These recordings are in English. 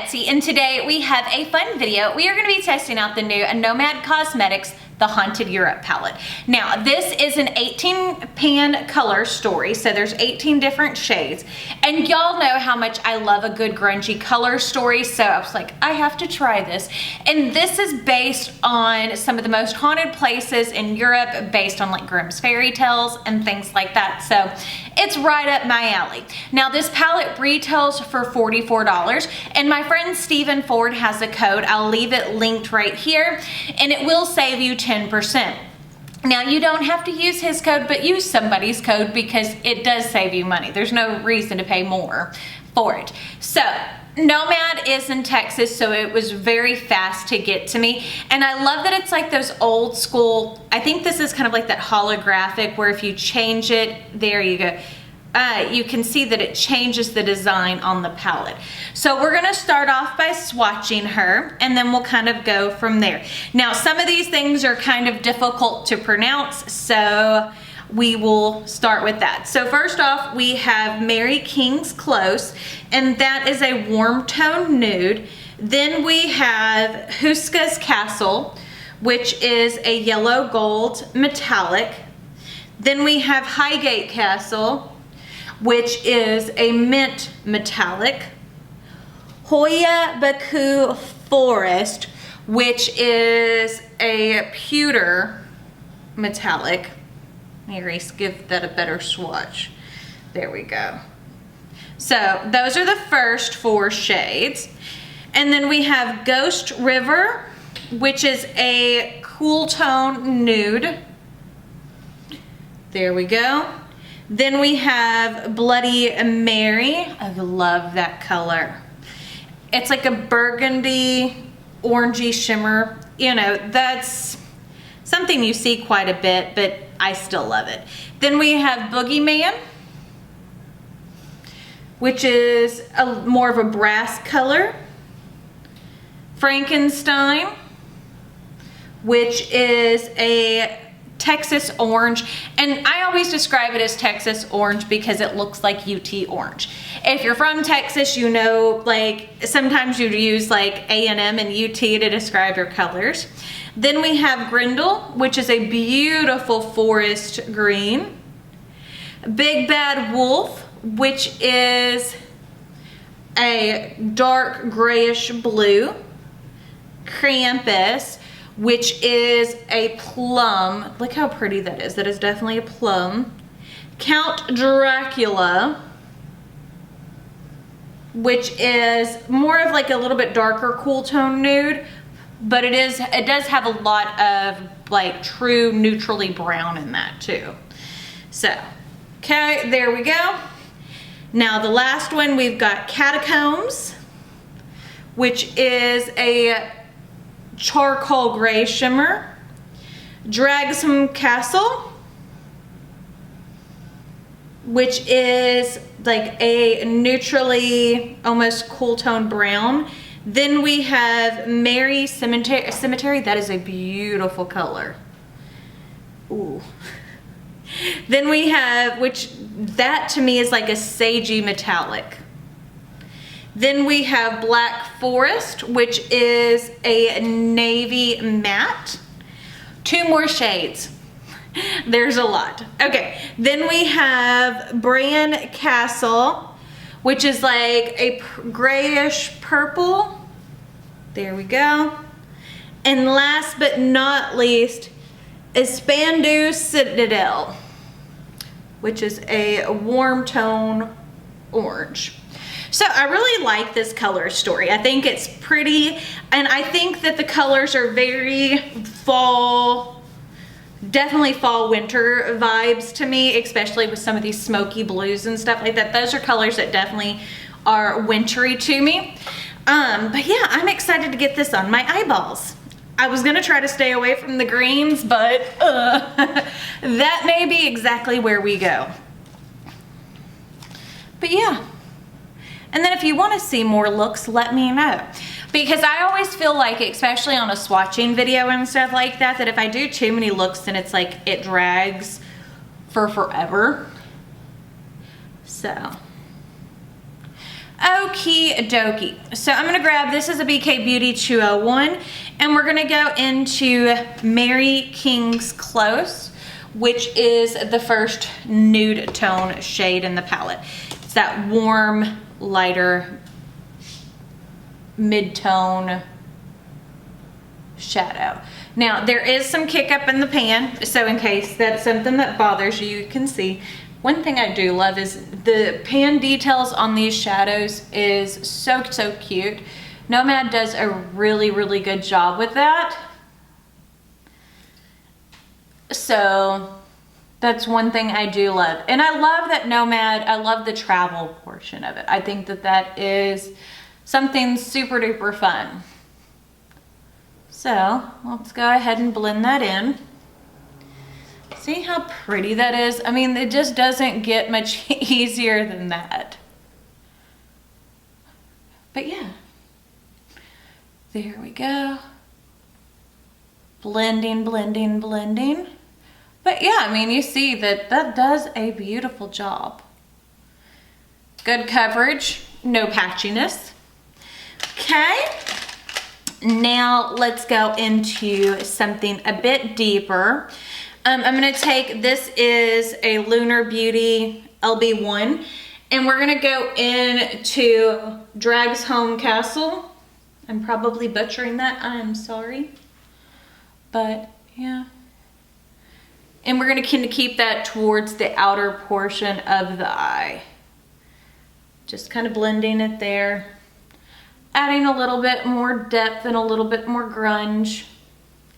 Betsy, and today we have a fun video. We are going to be testing out the new Nomad Cosmetics the Haunted Europe palette. Now, this is an 18-pan color story, so there's 18 different shades. And y'all know how much I love a good grungy color story, so I was like, I have to try this. And this is based on some of the most haunted places in Europe, based on like Grimm's fairy tales and things like that. So it's right up my alley. Now, this palette retails for $44, and my friend Stephen Ford has a code. I'll leave it linked right here, and it will save you 10%. Now, you don't have to use his code, but use somebody's code because it does save you money. There's no reason to pay more for it. So, Nomad is in Texas, so it was very fast to get to me. And I love that it's like those old school, I think this is kind of like that holographic where if you change it, there you go. You can see that it changes the design on the palette. So we're gonna start off by swatching her, and then we'll kind of go from there. Now, some of these things are kind of difficult to pronounce, so we will start with that. So first off, we have Mary King's Close, and that is a warm tone nude. Then we have Huska's Castle, which is a yellow gold metallic. Then we have Highgate Castle, which is a mint metallic. Hoya Baku Forest, which is a pewter metallic. Mary, give that a better swatch. There we go. So those are the first 4 shades. And then we have Ghost River, which is a cool tone nude. There we go. Then we have Bloody Mary. I love that color. It's like a burgundy, orangey shimmer. You know, that's something you see quite a bit, but I still love it. Then we have Boogeyman, which is more of a brass color. Frankenstein, which is a Texas orange, and I always describe it as Texas orange because it looks like UT orange. If you're from Texas, you know, like sometimes you use like A&M and UT to describe your colors. Then we have Grendel, which is a beautiful forest green. Big Bad Wolf, which is a dark grayish blue. Krampus, which is a plum. Look how pretty that is. That is definitely a plum. Count Dracula, which is more of like a little bit darker cool tone nude, but it does have a lot of like true neutrally brown in that too. So, okay, there we go. Now the last one, we've got Catacombs, which is a charcoal gray shimmer. Dragsome Castle, which is like a neutrally almost cool tone brown. Then we have Mary Cemetery. That is a beautiful color. Ooh. Then we have, which that to me is like a sagey metallic. Then we have Black Forest, which is a navy matte. 2 more shades. There's a lot. Okay, then we have Bran Castle, which is like a grayish purple. There we go. And last but not least is Spandu Citadel, which is a warm tone orange. So I really like this color story. I think it's pretty, and I think that the colors are very fall, definitely fall winter vibes to me, especially with some of these smoky blues and stuff like that. Those are colors that definitely are wintry to me. But yeah, I'm excited to get this on my eyeballs. I was gonna try to stay away from the greens, but that may be exactly where we go. But yeah. And then if you want to see more looks, let me know. Because I always feel like, especially on a swatching video and stuff like that, that if I do too many looks, then it's like it drags for forever. So, Okie dokie. So I'm gonna grab, this is a BK Beauty 201, and we're gonna go into Mary King's Close, which is the first nude tone shade in the palette. It's that warm, lighter, mid-tone shadow. Now, there is some kick up in the pan, so in case that's something that bothers you, you can see. One thing I do love is the pan details on these shadows is so cute. Nomad does a really good job with that. So that's one thing I do love. And I love that Nomad, I love the travel portion of it. I think that that is something super duper fun. So let's go ahead and blend that in. See how pretty that is? I mean, it just doesn't get much easier than that. But yeah, there we go. Blending, blending, blending. But yeah, I mean, you see that that does a beautiful job. Good coverage, no patchiness. Okay, now let's go into something a bit deeper. I'm gonna take, this is a Lunar Beauty LB1, and we're gonna go into Drags Home Castle. I'm probably butchering that, I'm sorry. But yeah. And we're gonna kind of keep that towards the outer portion of the eye. Just kind of blending it there. Adding a little bit more depth and a little bit more grunge,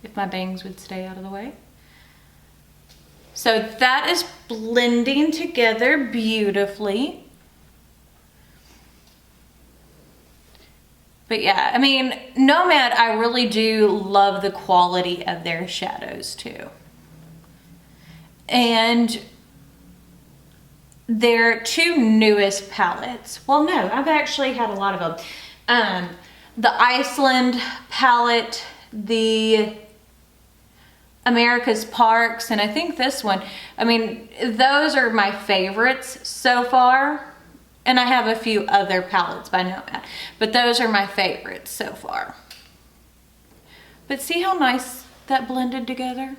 if my bangs would stay out of the way. So that is blending together beautifully. But yeah, I mean, Nomad, I really do love the quality of their shadows too. And their two newest palettes, well no, I've actually had a lot of them. The Iceland palette, the America's Parks, and I think this one, I mean, those are my favorites so far. And I have a few other palettes by Nomad, but those are my favorites so far. But see how nice that blended together?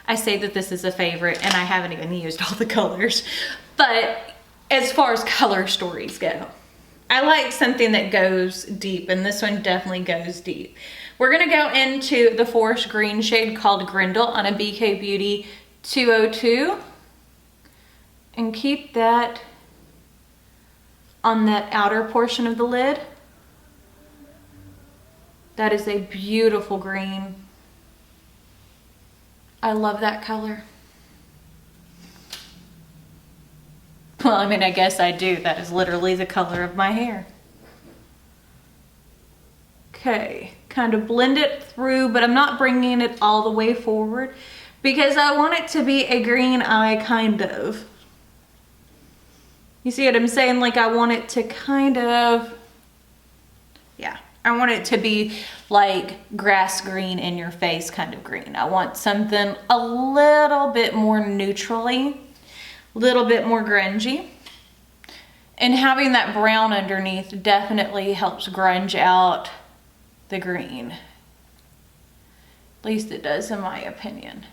I say that this is a favorite and I haven't even used all the colors, but as far as color stories go, I like something that goes deep, and this one definitely goes deep. We're gonna go into the forest green shade called Grendel on a BK Beauty 202 and keep that on that outer portion of the lid. That is a beautiful green. I love that color. Well, I mean, I guess I do. That is literally the color of my hair. Okay, kind of blend it through, but I'm not bringing it all the way forward because I want it to be a green eye, kind of. You see what I'm saying? Like, I want it to kind of, yeah, I want it to be like grass green in your face kind of green. I want something a little bit more neutrally, a little bit more grungy. And having that brown underneath definitely helps grunge out the green. At least it does in my opinion.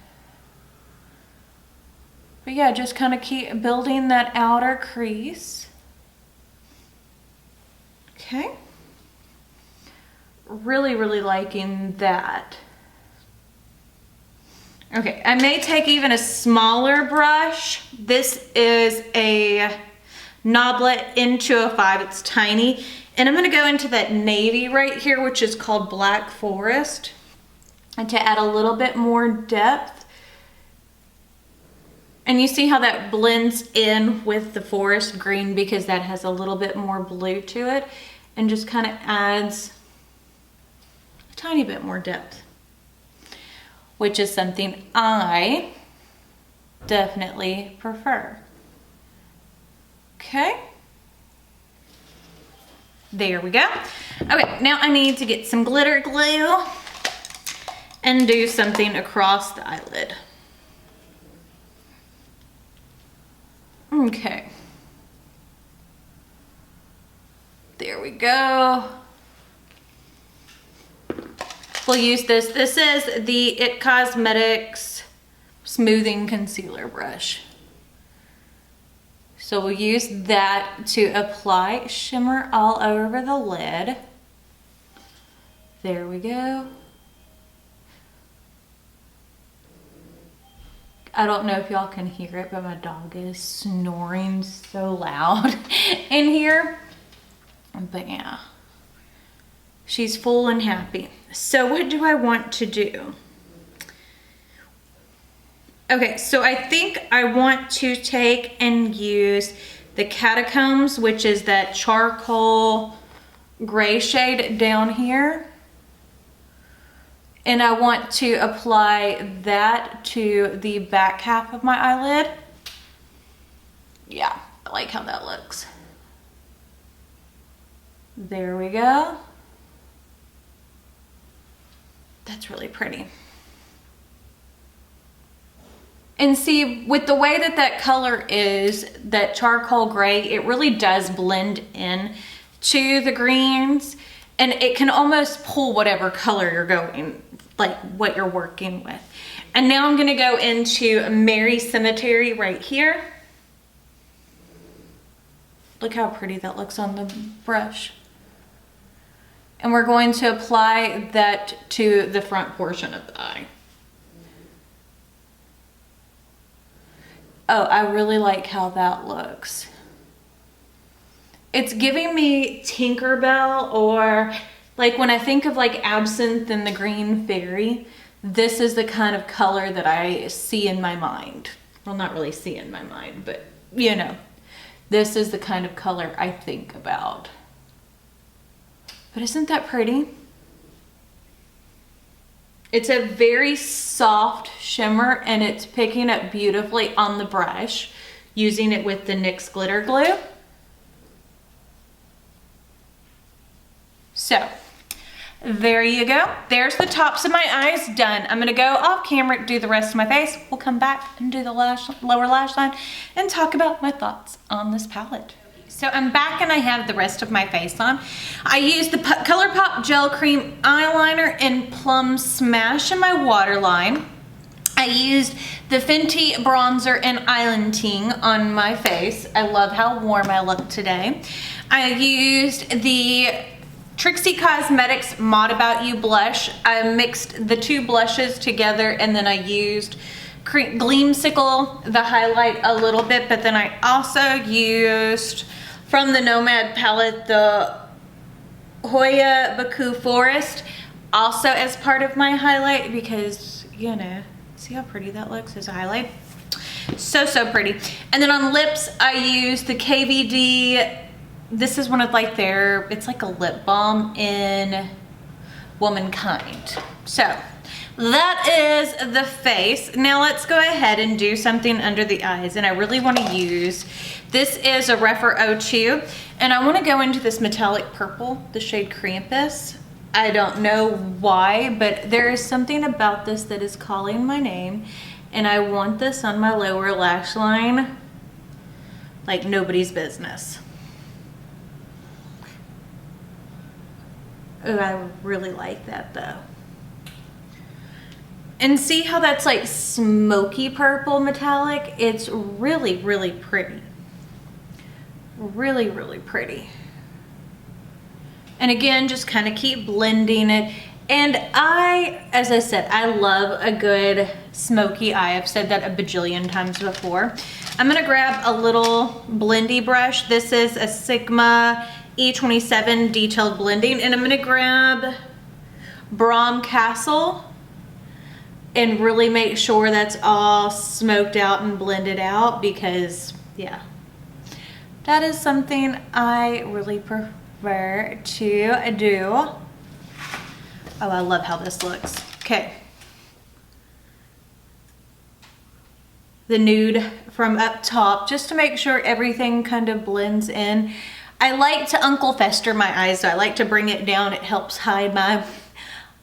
But yeah, just kind of keep building that outer crease. Okay. Really liking that. Okay, I may take even a smaller brush. This is a Knoblet N205, it's tiny. And I'm gonna go into that navy right here, which is called Black Forest, and to add a little bit more depth. And you see how that blends in with the forest green because that has a little bit more blue to it and just kind of adds a tiny bit more depth, which is something I definitely prefer. Okay. There we go. Okay, now I need to get some glitter glue and do something across the eyelid. Okay. we go. We'll use this. This is the It Cosmetics Smoothing Concealer Brush. So we'll use that to apply shimmer all over the lid. There we go. I don't know if y'all can hear it, but my dog is snoring so loud in here. But yeah, she's full and happy. So what do I want to do? Okay, so I think I want to take and use the Catacombs, which is that charcoal gray shade down here. And I want to apply that to the back half of my eyelid. Yeah, I like how that looks. There we go. That's really pretty. And see, with the way that that color is, that charcoal gray, it really does blend in to the greens, and it can almost pull whatever color you're going, like what you're working with. And now I'm gonna go into Mary Cemetery right here. Look how pretty that looks on the brush. And we're going to apply that to the front portion of the eye. Oh, I really like how that looks. It's giving me Tinkerbell, or like when I think of like Absinthe and the Green Fairy, this is the kind of color that I see in my mind. Well, not really see in my mind, but you know, this is the kind of color I think about. But isn't that pretty? It's a very soft shimmer, and it's picking up beautifully on the brush, using it with the NYX Glitter Glue. So, there you go. There's the tops of my eyes done. I'm gonna go off camera, do the rest of my face. We'll come back and do the lower lash line and talk about my thoughts on this palette. So I'm back and I have the rest of my face on. I used the ColourPop Gel Cream Eyeliner in Plum Smash in my waterline. I used the Fenty Bronzer in Islanding on my face. I love how warm I look today. I used the Trixie Cosmetics Mod About You blush. I mixed the two blushes together, and then I used Gleamsicle, the highlight, a little bit, but then I also used from the Nomad palette the Hoya Baku Forest also as part of my highlight, because you know, see how pretty that looks as a highlight? So pretty. And then on lips I used the KVD, this is one of like their, it's like a lip balm in Womankind. So that is the face. Now let's go ahead and do something under the eyes, and I really want to use, this is a Rephr 02, and I want to go into this metallic purple, the shade Krampus. I don't know why, but there is something about this that is calling my name, and I want this on my lower lash line like nobody's business. Oh, I really like that though. And see how that's like smoky purple metallic? It's really, really pretty. Really, really pretty. And again, just kind of keep blending it. And as I said, I love a good smoky eye. I've said that a bajillion times before. I'm gonna grab a little blendy brush. This is a Sigma E27 Detailed Blending, and I'm gonna grab Brom Castle and really make sure that's all smoked out and blended out, because yeah, that is something I really prefer to do. Oh, I love how this looks. Okay. The nude from up top, just to make sure everything kind of blends in. I like to Uncle Fester my eyes, so I like to bring it down. It helps hide my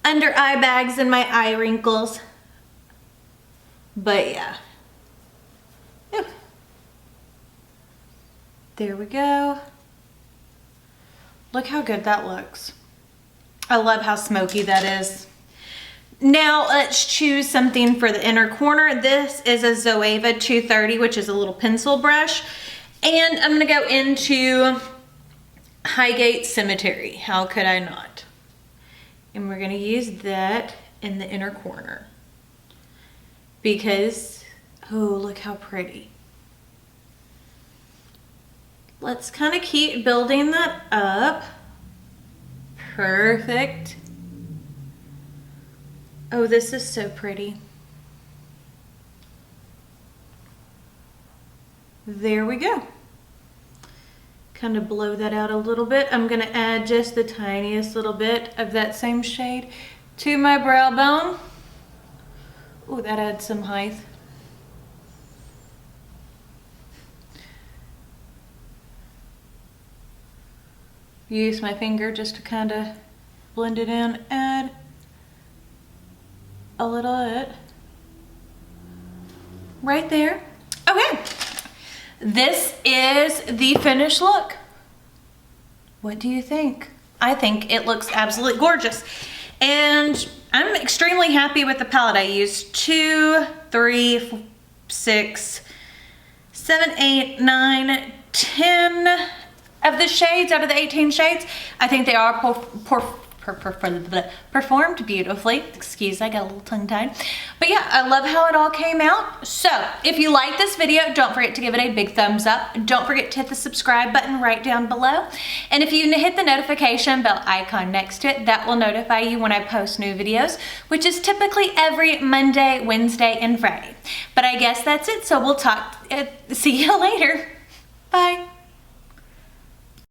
under eye bags and my eye wrinkles. But yeah. There we go. Look how good that looks. I love how smoky that is. Now let's choose something for the inner corner. This is a Zoeva 230, which is a little pencil brush. And I'm gonna go into Highgate Cemetery. How could I not? And we're gonna use that in the inner corner. Because, oh, look how pretty. Let's kind of keep building that up. Perfect. Oh, this is so pretty. There we go. Kind of blow that out a little bit. I'm gonna add just the tiniest little bit of that same shade to my brow bone. Oh, that adds some height. Use my finger just to kind of blend it in, add a little bit right there. Okay, this is the finished look. What do you think? I think it looks absolutely gorgeous. And I'm extremely happy with the palette I used. 2, 3, 6, 7, 8, 9, 10 of the shades out of the 18 shades. I think they are performed beautifully. Excuse, I got a little tongue-tied. But yeah, I love how it all came out. So if you like this video, don't forget to give it a big thumbs up. Don't forget to hit the subscribe button right down below. And if you hit the notification bell icon next to it, that will notify you when I post new videos, which is typically every Monday, Wednesday, and Friday. But I guess that's it. So we'll see you later. Bye.